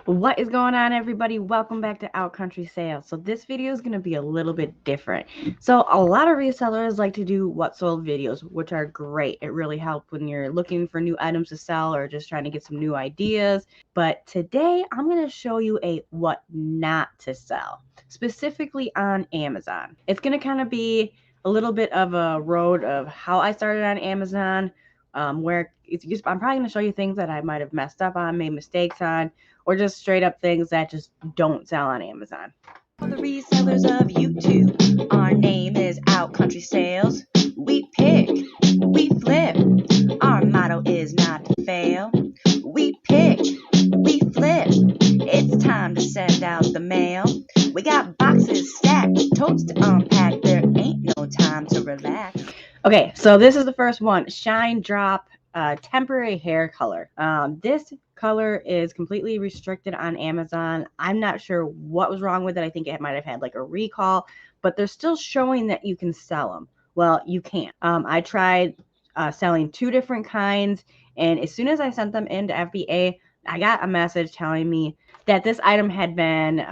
What is going on, everybody? Welcome back to Out Country Sales. So this video is going to be a little bit different. So a lot of resellers like to do what sold videos, which are great. It really helps when you're looking for new items to sell or just trying to get some new ideas. But today I'm going to show you a what not to sell, specifically on Amazon. It's going to kind of be a little bit of a road of how I started on Amazon, where I'm probably going to show you things that I might have messed up on, made mistakes on, or just straight up things that just don't sell on Amazon. For the resellers of YouTube, our name is Out Country Sales. We pick, we flip. Our motto is not to fail. We pick, we flip. It's time to send out the mail. We got boxes stacked, totes to unpack. There ain't no time to relax. Okay, so this is the first one, Shine Drop temporary hair color. This color is completely restricted on Amazon. I'm not sure what was wrong with it. I think it might have had like a recall, but they're still showing that you can sell them. Well, you can't. I tried selling two different kinds, and as soon as I sent them into FBA, I got a message telling me that this item had been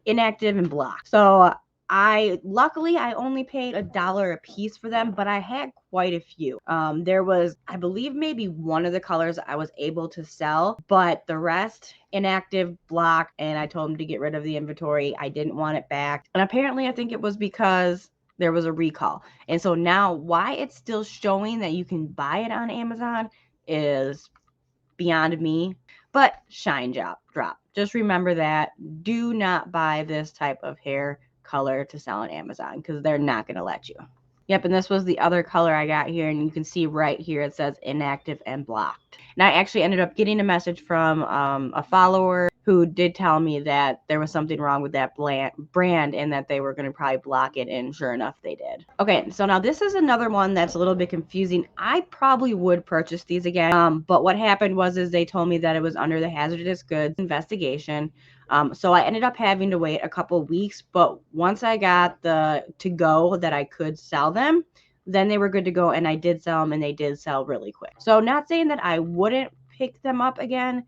inactive and blocked. So luckily I only paid $1 a piece for them, but I had quite a few. There was, I believe, maybe one of the colors I was able to sell, but the rest inactive, blocked, and I told them to get rid of the inventory. I didn't want it back. And apparently I think it was because there was a recall. And so now why it's still showing that you can buy it on Amazon is beyond me. But Shine Drop. Just remember that. Do not buy this type of hair color to sell on Amazon because they're not going to let you. Yep, and this was the other color I got here, and you can see right here it says inactive and blocked. And I actually ended up getting a message from a follower who did tell me that there was something wrong with that brand and that they were going to probably block it, and sure enough, they did. Okay, so now this is another one that's a little bit confusing. I probably would purchase these again, but what happened was they told me that it was under the hazardous goods investigation. So I ended up having to wait a couple weeks, but once I got the to go that I could sell them, then they were good to go, and I did sell them, and they did sell really quick. So not saying that I wouldn't pick them up again.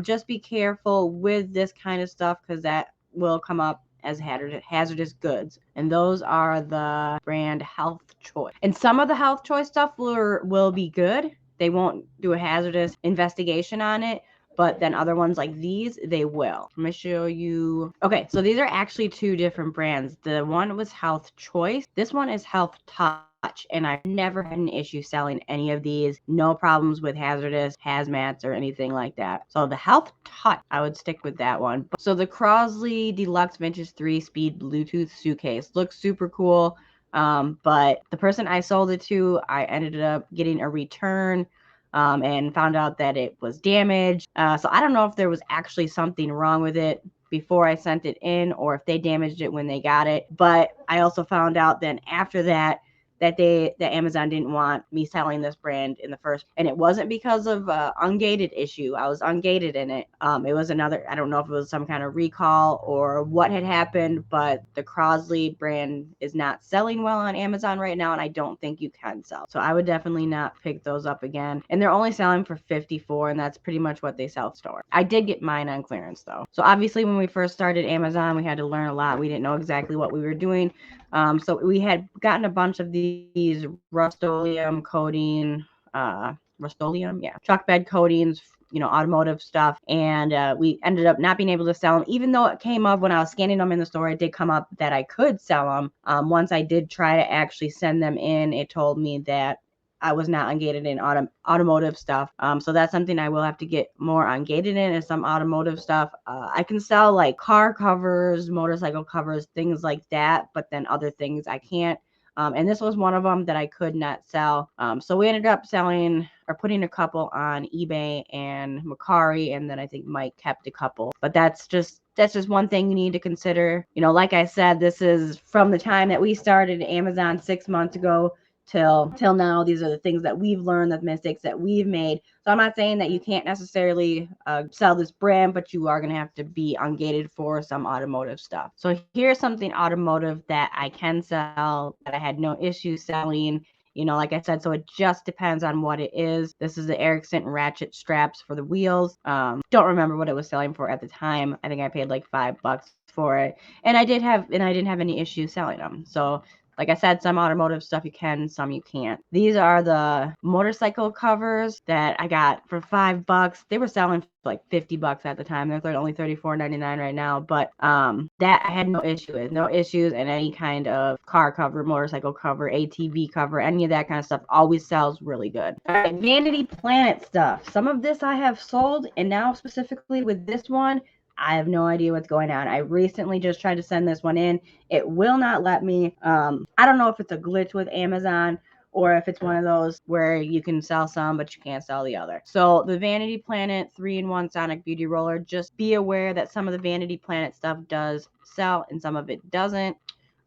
Just be careful with this kind of stuff because that will come up as hazardous goods, and those are the brand Health Choice. And some of the Health Choice stuff will be good. They won't do a hazardous investigation on it, but then other ones like these, they will. Let me show you. Okay, so these are actually two different brands. The one was Health Choice. This one is Health Touch, and I've never had an issue selling any of these. No problems with hazardous, hazmats, or anything like that. So the Health Touch, I would stick with that one. So the Crosley Deluxe Vintage 3-speed Bluetooth suitcase looks super cool. But the person I sold it to, I ended up getting a return. And found out that it was damaged. So I don't know if there was actually something wrong with it before I sent it in or if they damaged it when they got it. But I also found out then after that Amazon didn't want me selling this brand in the first, and it wasn't because of ungated issue. I was ungated in it. It was another, I don't know if it was some kind of recall or what had happened, but the Crosley brand is not selling well on Amazon right now, and I don't think you can sell. So I would definitely not pick those up again. And they're only selling for $54, and that's pretty much what they sell store. I did get mine on clearance though. So obviously when we first started Amazon, we had to learn a lot. We didn't know exactly what we were doing. So we had gotten a bunch of these Rust-Oleum coating, truck bed coatings, automotive stuff. And we ended up not being able to sell them, even though it came up when I was scanning them in the store. It did come up that I could sell them. Once I did try to actually send them in, it told me that I was not ungated in automotive stuff. So that's something I will have to get more ungated in, is some automotive stuff. I can sell like car covers, motorcycle covers, things like that, but then other things I can't. And this was one of them that I could not sell. So we ended up selling or putting a couple on eBay and Mercari, and then I think Mike kept a couple. But that's just one thing you need to consider. Like I said, this is from the time that we started Amazon 6 months ago till now. These are the things that we've learned, the mistakes that we've made. So I'm not saying that you can't necessarily sell this brand, but you are going to have to be ungated for some automotive stuff. So here's something automotive that I can sell that I had no issue selling. You know, like I said, so it just depends on what it is. This is the Ericsson ratchet straps for the wheels. Don't remember what it was selling for at the time. I think I paid like $5 for it, and I didn't have any issues selling them. So like I said, some automotive stuff you can, some you can't. These are the motorcycle covers that I got for $5. They were selling for like $50 at the time. They're only $34.99 right now. But that I had no issue with. No issues, and any kind of car cover, motorcycle cover, ATV cover, any of that kind of stuff always sells really good. All right, Vanity Planet stuff. Some of this I have sold, and now specifically with this one, I have no idea what's going on. I recently just tried to send this one in. It will not let me. I don't know if it's a glitch with Amazon or if it's one of those where you can sell some but you can't sell the other. So the Vanity Planet 3-in-1 Sonic Beauty Roller, just be aware that some of the Vanity Planet stuff does sell and some of it doesn't.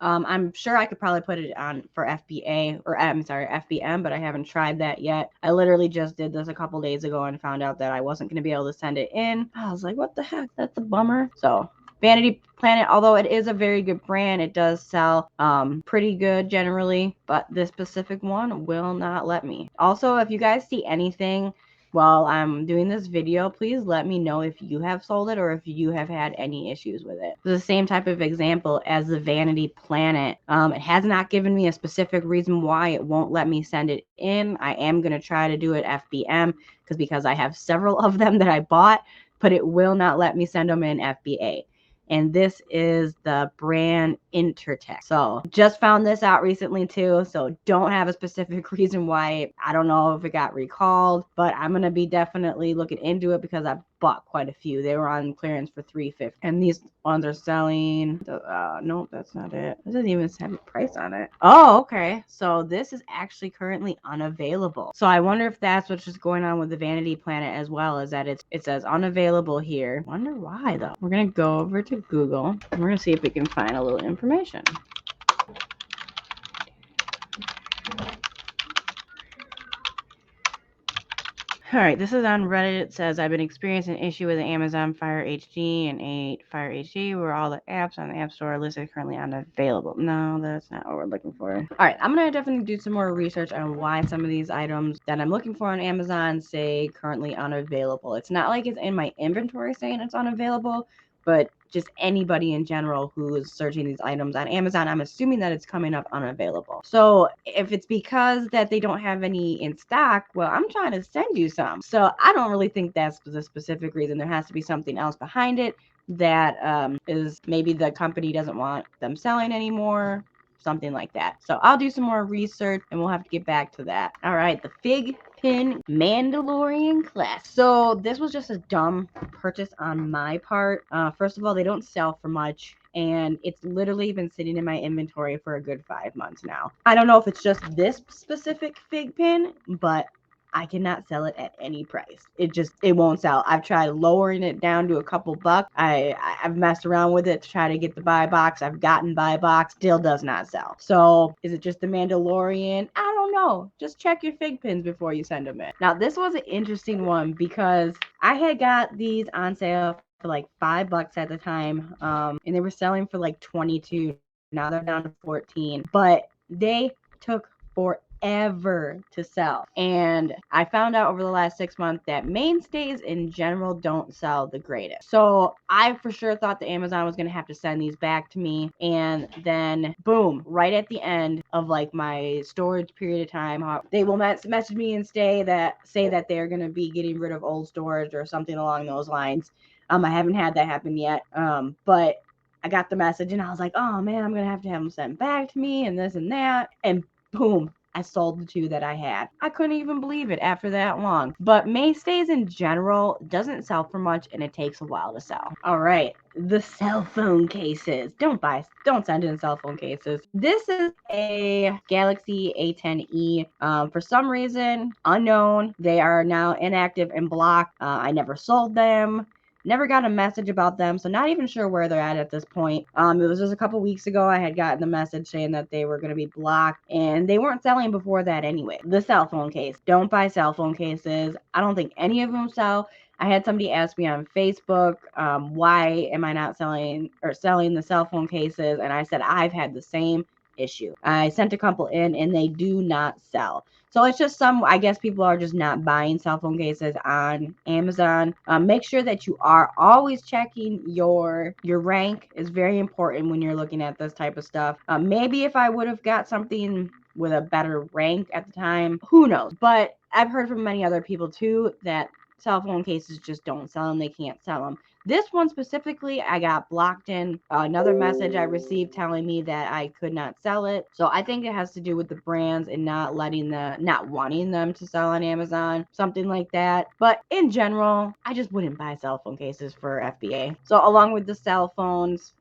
I'm sure I could probably put it on for FBM, but I haven't tried that yet. I literally just did this a couple days ago and found out that I wasn't going to be able to send it in. I was like, what the heck? That's a bummer. So Vanity Planet, although it is a very good brand, it does sell pretty good generally, but this specific one will not let me. Also, if you guys see anything while I'm doing this video, please let me know if you have sold it or if you have had any issues with it. The same type of example as the Vanity Planet. It has not given me a specific reason why it won't let me send it in. I am going to try to do it FBM because I have several of them that I bought, but it will not let me send them in FBA. And this is the brand Intertech. So just found this out recently too. So don't have a specific reason why. I don't know if it got recalled, but I'm going to be definitely looking into it because I bought quite a few. They were on clearance for $3.50. And these ones are selling. Nope, that's not it. It doesn't even have a price on it. Oh, okay. So this is actually currently unavailable. So I wonder if that's what's just going on with the Vanity Planet as well, is that it says unavailable here. Wonder why though. We're going to go over to Google and we're going to see if we can find a little information. All right, this is on Reddit. It says, I've been experiencing an issue with the Amazon Fire HD and 8 Fire HD where all the apps on the App Store are listed currently unavailable. No, that's not what we're looking for. All right, I'm going to definitely do some more research on why some of these items that I'm looking for on Amazon say currently unavailable. It's not like it's in my inventory saying it's unavailable, but just anybody in general who is searching these items on Amazon, I'm assuming that it's coming up unavailable. So if it's because that they don't have any in stock, well, I'm trying to send you some. So I don't really think that's the specific reason. There has to be something else behind it that is maybe the company doesn't want them selling anymore, something like that. So I'll do some more research and we'll have to get back to that. All right, the Fig Pin Mandalorian Class. So this was just a dumb purchase on my part. First of all, they don't sell for much, and it's literally been sitting in my inventory for a good 5 months now. I don't know if it's just this specific fig pin, but I cannot sell it at any price. It won't sell. I've tried lowering it down to a couple bucks. I've messed around with it to try to get the buy box. I've gotten buy box, still does not sell. So is it just the Mandalorian? I don't know. Just check your fig pins before you send them in. Now this was an interesting one because I had got these on sale for like $5 at the time, and they were selling for like 22. Now they're down to 14, but they took forever to sell. And I found out over the last 6 months that mainstays in general don't sell the greatest. So I for sure thought that Amazon was going to have to send these back to me. And then boom, right at the end of like my storage period of time, they will message me and say that they're going to be getting rid of old storage or something along those lines. I haven't had that happen yet. But I got the message and I was like, oh man, I'm going to have them sent back to me and this and that. And boom, I sold the 2 that I had. I couldn't even believe it after that long. But mainstays in general doesn't sell for much and it takes a while to sell. All right, the cell phone cases. Don't send in cell phone cases. This is a Galaxy A10e. For some reason, unknown, they are now inactive and blocked. I never sold them. Never got a message about them, so not even sure where they're at this point. It was just a couple weeks ago I had gotten the message saying that they were going to be blocked, and they weren't selling before that anyway. The cell phone case. Don't buy cell phone cases. I don't think any of them sell. I had somebody ask me on Facebook, why am I not selling the cell phone cases? And I said, I've had the same issue. I sent a couple in and they do not sell. So it's just I guess people are just not buying cell phone cases on Amazon. Make sure that you are always checking your rank. Is very important when you're looking at this type of stuff. Maybe if I would have got something with a better rank at the time, who knows? But I've heard from many other people too that cell phone cases just don't sell them. They can't sell them. This one specifically, I got blocked in another message I received telling me that I could not sell it. So I think it has to do with the brands and not wanting them to sell on Amazon, something like that. But in general, I just wouldn't buy cell phone cases for FBA. So along with the cell phones,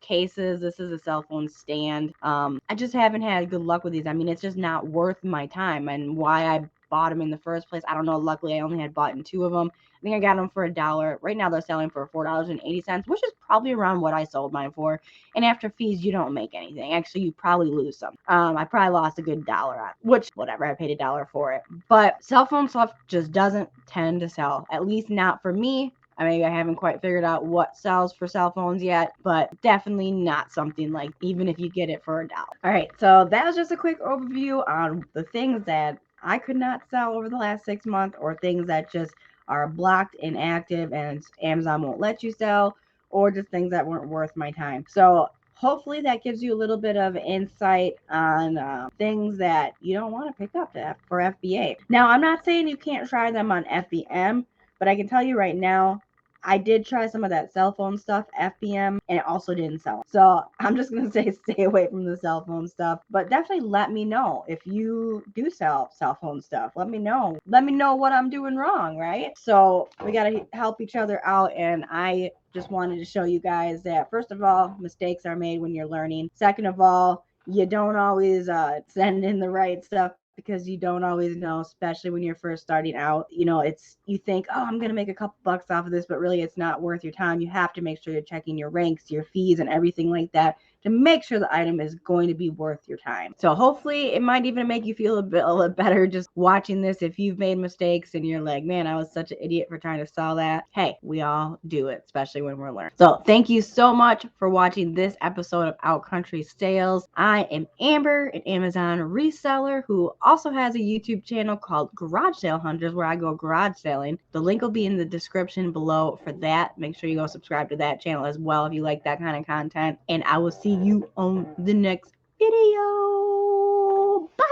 cases, this is a cell phone stand. I just haven't had good luck with these. I mean, it's just not worth my time and why I bought them in the first place. I don't know. Luckily, I only had bought in 2 of them. I think I got them for $1. Right now, they're selling for $4.80, which is probably around what I sold mine for. And after fees, you don't make anything. Actually, you probably lose some. I probably lost a good $1 on, which whatever. I paid $1 for it. But cell phone stuff just doesn't tend to sell. At least not for me. I haven't quite figured out what sells for cell phones yet, but definitely not something like even if you get it for $1. All right, so that was just a quick overview on the things that I could not sell over the last 6 months, or things that just are blocked, inactive, and Amazon won't let you sell, or just things that weren't worth my time. So hopefully that gives you a little bit of insight on things that you don't want to pick up for FBA. Now, I'm not saying you can't try them on FBM, but I can tell you right now, I did try some of that cell phone stuff, FBM, and it also didn't sell. So I'm just going to say stay away from the cell phone stuff. But definitely let me know if you do sell cell phone stuff. Let me know. Let me know what I'm doing wrong, right? So we got to help each other out. And I just wanted to show you guys that, first of all, mistakes are made when you're learning. Second of all, you don't always send in the right stuff, because you don't always know, especially when you're first starting out. You think, oh, I'm going to make a couple bucks off of this, but really it's not worth your time. You have to make sure you're checking your ranks, your fees, and everything like that to make sure the item is going to be worth your time. So hopefully it might even make you feel a little better just watching this. If you've made mistakes and you're like, man, I was such an idiot for trying to sell that. Hey, we all do it, especially when we're learning. So thank you so much for watching this episode of Outcountry Sales. I am Amber, an Amazon reseller who also has a YouTube channel called Garage Sale Hunters, where I go garage selling. The link will be in the description below for that. Make sure you go subscribe to that channel as well if you like that kind of content. And I will see you on the next video. Bye!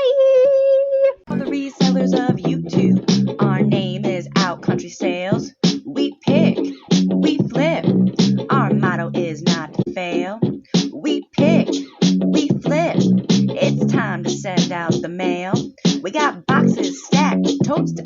For the resellers of YouTube, our name is Outcountry Sales. We pick, we flip. Our motto is not to fail. We pick, we flip. It's time to send out the mail. We got boxes stacked, totes to